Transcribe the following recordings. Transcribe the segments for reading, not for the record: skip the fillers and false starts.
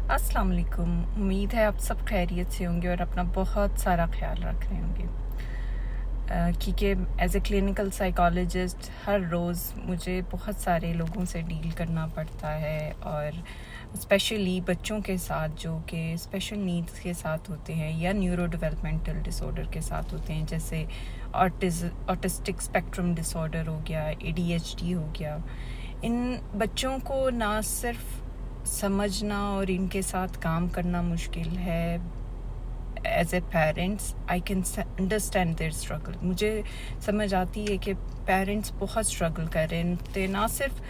अस्सलाम वालेकुम। उम्मीद है आप सब खैरियत से होंगे और अपना बहुत सारा ख्याल रख रहे होंगे, क्योंकि एज ए क्लिनिकल साइकोलॉजिस्ट हर रोज़ मुझे बहुत सारे लोगों से डील करना पड़ता है, और स्पेशली बच्चों के साथ जो कि स्पेशल नीड्स के साथ होते हैं या न्यूरो डेवलपमेंटल डिसऑर्डर के साथ होते हैं, जैसे ऑटिस्टिक स्पेक्ट्रम डिसऑर्डर हो गया, ADHD हो गया। इन बच्चों को ना सिर्फ समझना और इनके साथ काम करना मुश्किल है, as a parents I can understand their struggle. मुझे समझ आती है कि पेरेंट्स बहुत स्ट्रगल कर रहे हैं, ना सिर्फ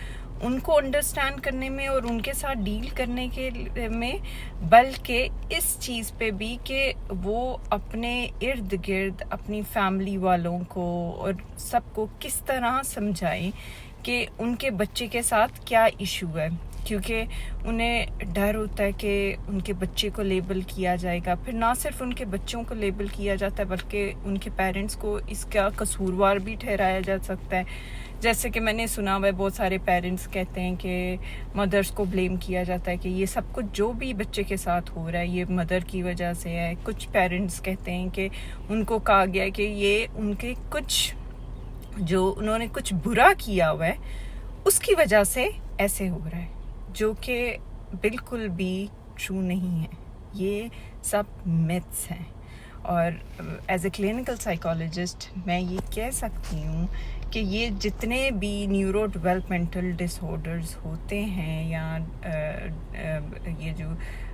उनको अंडरस्टैंड करने में और उनके साथ डील करने के में, बल्कि इस चीज़ पे भी कि वो अपने इर्द गिर्द अपनी फैमिली वालों को और सबको किस तरह समझाएं कि उनके बच्चे के साथ क्या इशू है, क्योंकि उन्हें डर होता है कि उनके बच्चे को लेबल किया जाएगा। फिर ना सिर्फ उनके बच्चों को लेबल किया जाता है बल्कि उनके पेरेंट्स को इसका कसूरवार भी ठहराया जा सकता है। जैसे कि मैंने सुना हुआ है, बहुत सारे पेरेंट्स कहते हैं कि मदर्स को ब्लेम किया जाता है कि ये सब कुछ जो भी बच्चे के साथ हो रहा है ये मदर की वजह से है। कुछ पेरेंट्स कहते हैं कि उनको कहा गया है कि ये उनके कुछ जो उन्होंने कुछ बुरा किया हुआ है उसकी वजह से ऐसे हो रहा है, जो कि बिल्कुल भी ट्रू नहीं है। ये सब मिथ्स हैं, और एज ए क्लिनिकल साइकोलॉजिस्ट मैं ये कह सकती हूँ कि ये जितने भी न्यूरो डेवलपमेंटल डिसऑर्डर्स होते हैं या ये जो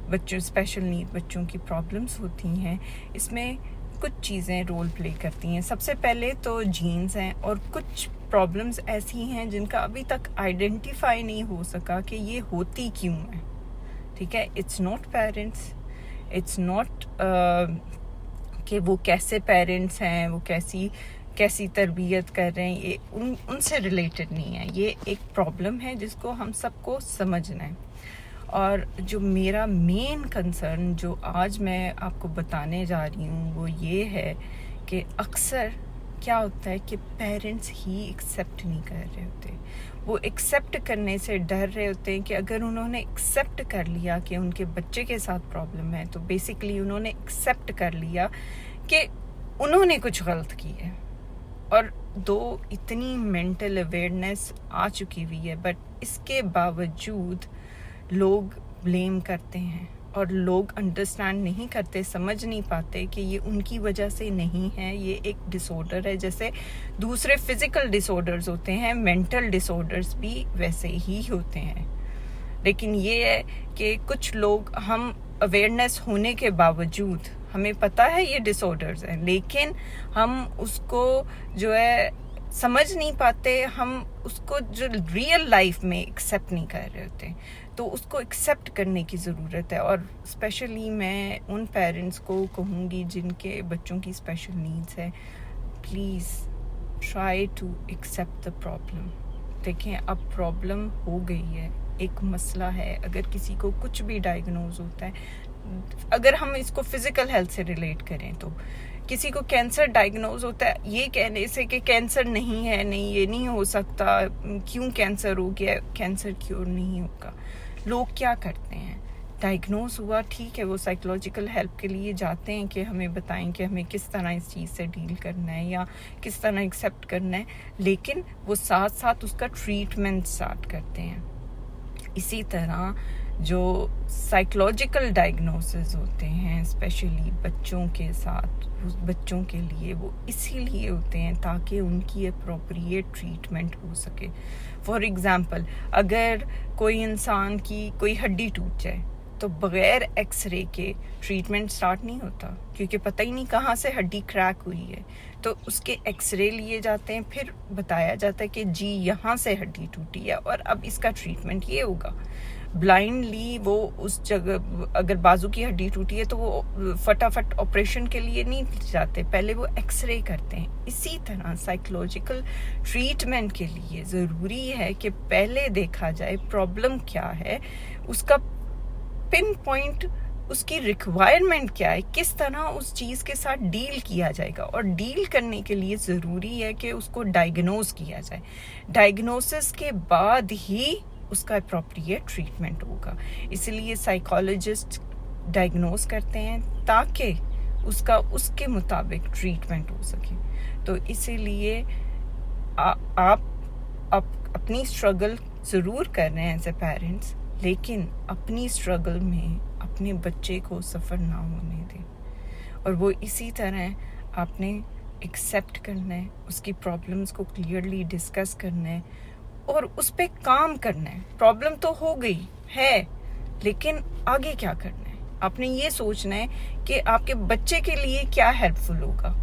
बच्चों स्पेशल नीड बच्चों की प्रॉब्लम्स होती हैं, इसमें कुछ चीज़ें रोल प्ले करती हैं। सबसे पहले तो जीन्स हैं, और कुछ प्रॉब्लम्स ऐसी हैं जिनका अभी तक आइडेंटिफाई नहीं हो सका कि ये होती क्यों है। ठीक है, it's not parents, it's not कि वो कैसे पेरेंट्स हैं, वो कैसी तरबियत कर रहे हैं, ये उनसे रिलेटेड नहीं है। ये एक प्रॉब्लम है जिसको हम सबको समझना है। और जो मेरा मेन कंसर्न जो आज मैं आपको बताने जा रही हूँ वो ये है कि अक्सर क्या होता है कि पेरेंट्स ही एक्सेप्ट नहीं कर रहे होते। वो एक्सेप्ट करने से डर रहे होते हैं कि अगर उन्होंने एक्सेप्ट कर लिया कि उनके बच्चे के साथ प्रॉब्लम है, तो बेसिकली उन्होंने एक्सेप्ट कर लिया कि उन्होंने कुछ गलत की है। और दो इतनी मेंटल अवेयरनेस आ चुकी हुई है, बट इसके बावजूद लोग ब्लेम करते हैं, और लोग अंडरस्टैंड नहीं करते, समझ नहीं पाते कि ये उनकी वजह से नहीं है, ये एक डिसऑर्डर है। जैसे दूसरे फिजिकल डिसऑर्डर्स होते हैं, मेंटल डिसऑर्डर्स भी वैसे ही होते हैं। लेकिन ये है कि कुछ लोग, हम अवेयरनेस होने के बावजूद हमें पता है ये डिसऑर्डर्स हैं, लेकिन हम उसको जो है समझ नहीं पाते, हम उसको जो रियल लाइफ में एक्सेप्ट नहीं कर रहे होते। तो उसको एक्सेप्ट करने की ज़रूरत है। और स्पेशली मैं उन पेरेंट्स को कहूँगी जिनके बच्चों की स्पेशल नीड्स है, please try to accept the problem. देखें, अब प्रॉब्लम हो गई है, एक मसला है। अगर किसी को कुछ भी डायग्नोज होता है, अगर हम इसको फिजिकल हेल्थ से रिलेट करें, तो किसी को कैंसर डायग्नोज होता है, ये कहने से कि कैंसर नहीं है, नहीं ये नहीं हो सकता, क्यों कैंसर हो गया, कैंसर क्योर नहीं होगा। लोग क्या करते हैं, डायग्नोज हुआ, ठीक है, वो साइकोलॉजिकल हेल्प के लिए जाते हैं कि हमें बताएं कि हमें किस तरह इस चीज़ से डील करना है या किस तरह एक्सेप्ट करना है, लेकिन वो साथ साथ उसका ट्रीटमेंट स्टार्ट करते हैं। इसी तरह जो साइकोलॉजिकल डायग्नोसिस होते हैं स्पेशली बच्चों के साथ, बच्चों के लिए वो इसीलिए होते हैं ताकि उनकी अप्रोप्रिएट ट्रीटमेंट हो सके। फॉर एग्जांपल, अगर कोई इंसान की कोई हड्डी टूट जाए तो बग़ैर एक्सरे के ट्रीटमेंट स्टार्ट नहीं होता, क्योंकि पता ही नहीं कहाँ से हड्डी क्रैक हुई है। तो उसके एक्सरे लिए जाते हैं, फिर बताया जाता है कि जी यहाँ से हड्डी टूटी है और अब इसका ट्रीटमेंट ये होगा। ब्लाइंडली वो उस जगह, अगर बाजू की हड्डी टूटी है तो वो फटाफट ऑपरेशन के लिए नहीं जाते, पहले वो एक्सरे करते हैं। इसी तरह साइकोलॉजिकल ट्रीटमेंट के लिए ज़रूरी है कि पहले देखा जाए प्रॉब्लम क्या है, उसका पिन पॉइंट, उसकी रिक्वायरमेंट क्या है, किस तरह उस चीज़ के साथ डील किया जाएगा। और डील करने के लिए ज़रूरी है कि उसको डायग्नोज किया जाए। डायग्नोसिस के बाद ही اس کا اپروپریٹ ٹریٹمنٹ ہوگا. اسی لیے سائیکالوجسٹ ڈائگنوز کرتے ہیں تاکہ اس کا اس کے مطابق ٹریٹمنٹ ہو سکے. تو اسی لیے آپ اپنی اسٹرگل ضرور کر رہے ہیں ایز اے پیرنٹس، لیکن اپنی اسٹرگل میں اپنے بچے کو سفر نہ ہونے دیں. اور وہ اسی طرح آپ نے ایکسیپٹ کرنا ہے، اس کی پرابلمس کو کلیئرلی ڈسکس کرنا ہے اور اس پہ کام کرنا ہے. پرابلم تو ہو گئی ہے، لیکن آگے کیا کرنا ہے؟ آپ نے یہ سوچنا ہے کہ آپ کے بچے کے لیے کیا ہیلپ فل ہوگا.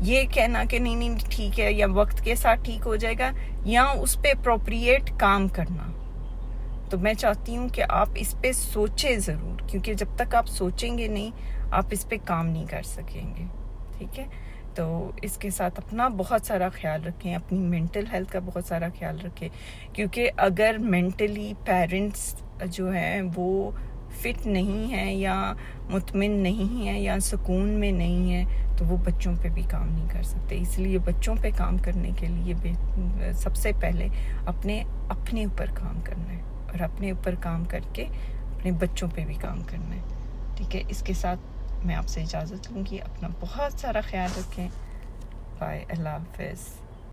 یہ کہنا کہ نہیں ٹھیک ہے یا وقت کے ساتھ ٹھیک ہو جائے گا، یا اس پہ اپروپریٹ کام کرنا. تو میں چاہتی ہوں کہ آپ اس پہ سوچیں ضرور، کیونکہ جب تک آپ سوچیں گے نہیں آپ اس پہ کام نہیں کر سکیں گے. ٹھیک ہے، تو اس کے ساتھ اپنا بہت سارا خیال رکھیں، اپنی مینٹل ہیلتھ کا بہت سارا خیال رکھیں، کیونکہ اگر مینٹلی پیرنٹس جو ہیں وہ فٹ نہیں ہیں یا مطمئن نہیں ہیں یا سکون میں نہیں ہیں تو وہ بچوں پہ بھی کام نہیں کر سکتے. اس لیے بچوں پہ کام کرنے کے لیے سب سے پہلے اپنے اوپر کام کرنا ہے، اور اپنے اوپر کام کر کے اپنے بچوں پہ بھی کام کرنا ہے. ٹھیک ہے، اس کے ساتھ میں آپ سے اجازت لوں گی. اپنا بہت سارا خیال رکھیں. بائے، اللہ حافظ.